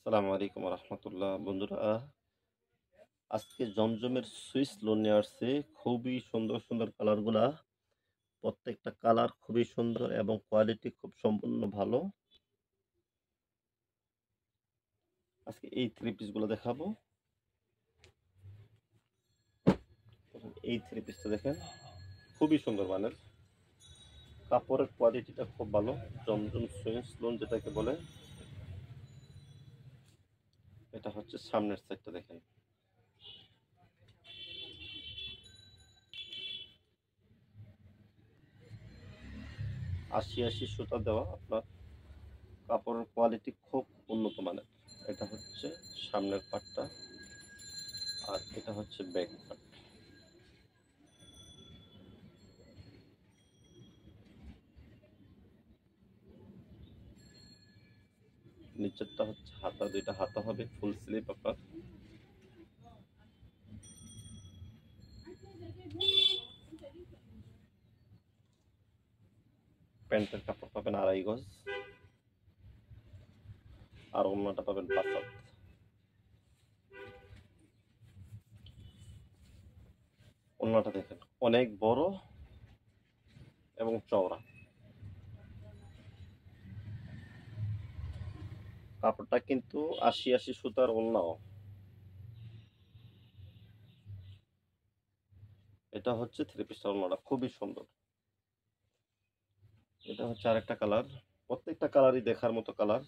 আসসালামু আলাইকুম রহমতুল্লাহ বন্ধুরা। আজকে জমজমের সুইস লোন নিয়ে আসছে। খুবই সুন্দর সুন্দর কালারগুলা। প্রত্যেকটা কালার খুবই সুন্দর এবং কোয়ালিটি খুব সম্পূর্ণ ভালো। আজকে এই থ্রি পিস গুলো দেখাবো। এই থ্রি পিসটা দেখেন, খুবই সুন্দর মানের। কাপড়ের কোয়ালিটিটা খুব ভালো। জমজম সুইস লোন যেটাকে বলে। এটা হচ্ছে সামনের সাইডটা দেখেন। আশি আশি সুতা দেওয়া আপনার। কাপড়ের কোয়ালিটি খুব উন্নত মানের। এটা হচ্ছে সামনের পাটটা, আর এটা হচ্ছে ব্যাক পার্ট। নিচেরটা হচ্ছে হাতা, দুইটা হাতা হবে, ফুল স্লিভ আপনার। প্যান্টের কাপড় পাবেন 2.5 গজ, আর ওড়নাটা পাবেন 5 হাত। ওড়নাটা দেখেন অনেক বড় এবং চওড়া। কাপড়টা কিন্তু আশি আশি সুতার ওড়নাও। এটা হচ্ছে থ্রি পিসের ওড়নাটা খুবই সুন্দর। এটা হচ্ছে আরেকটা কালার। প্রত্যেকটা কালারই দেখার মতো কালার।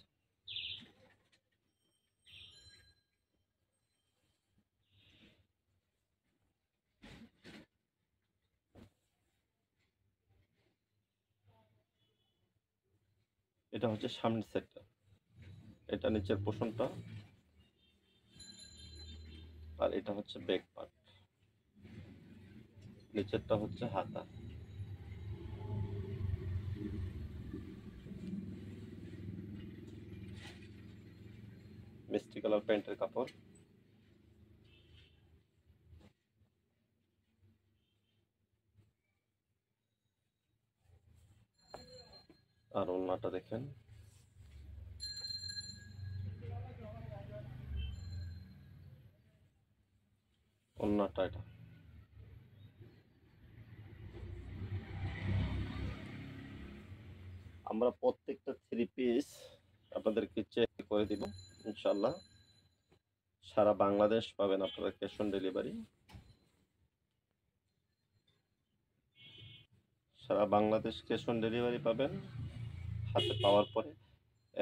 এটা হচ্ছে সামনের সেটটা, এটা নিচের পোষণটা, আর এটা হচ্ছে ব্যাক পার্ট। নিচেরটা হচ্ছে হাতা। মিষ্টি কালার প্যান্টের কাপড়। আর ওড়নাটা দেখেন, ওড়নাটা এটা। আমরা প্রত্যেকটা থ্রি পিস আপনাদেরকে চেক করে দিব ইনশাল্লাহ। সারা বাংলাদেশ পাবেন আপনারা ক্যাশ অন ডেলিভারি। সারা বাংলাদেশ ক্যাশ অন ডেলিভারি পাবেন হাতে পাওয়ার পরে,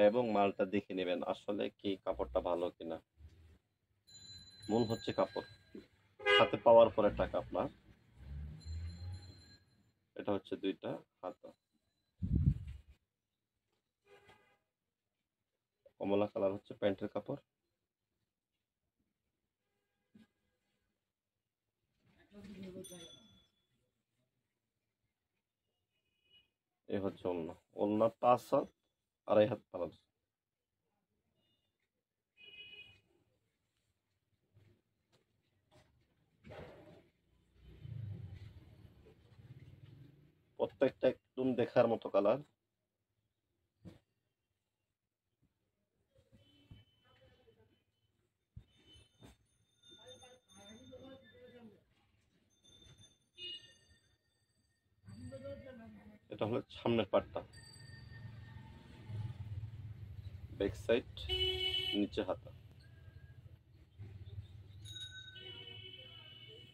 এবং মালটা দেখে নেবেন আসলে কি কাপড়টা ভালো কিনা। মূল হচ্ছে কাপড়, হাতে পাওয়ার পরে টাকা আপনার। এটা হচ্ছে দুইটা হাতা। কমলা কালার হচ্ছে প্যান্টের কাপড়। এ হচ্ছে ওড়না। ওড়না 5 হাত, 2.5 হাত পালার। প্রত্যেকটা একদম দেখার মতো কালার। এটা হলো সামনের পাটটা, ব্যাক সাইড, নিচে হাতা,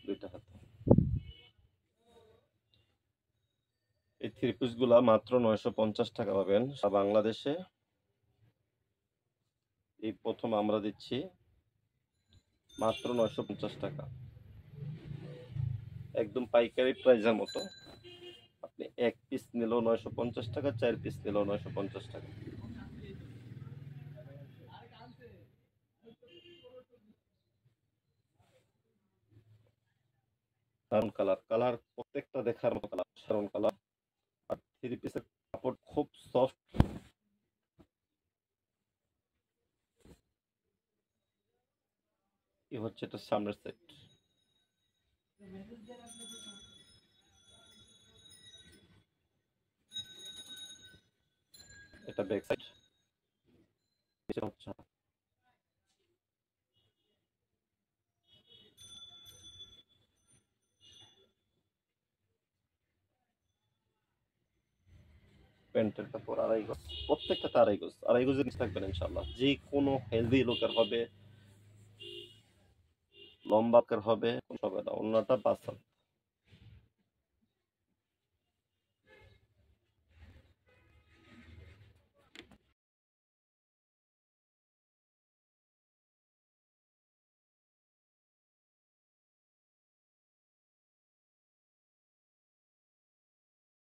দুইটা হাতা। এই থ্রি পিস গুলা মাত্র 950 টাকা পাবেন সারা বাংলাদেশে। এই প্রথম আমরা দিচ্ছি মাত্র 950 টাকা, একদম পাইকারি প্রাইসের মতো। আপনি এক পিস নিলেও 950 টাকা, 4 পিস নিলেও 950 টাকা। দারুন কালার, কালার প্রত্যেকটা দেখার মতো কালার, সারন কালার। আর থ্রি পিসের কাপড় খুব সফট। এই হচ্ছে এটা সামনের সেট। এটা ব্যাক সাইড, এটা হচ্ছে প্যান্টের কাপড় 2.5 গজ, প্রত্যেকটাতে 2.5 গজ, 2.5 গজের নিচে থাকবে না ইনশাআল্লাহ। যে কোনো হেলদি লোকের হবে, লম্বা লোকের হবে, কোনো হবে না। ওড়নাটা 5 হাত।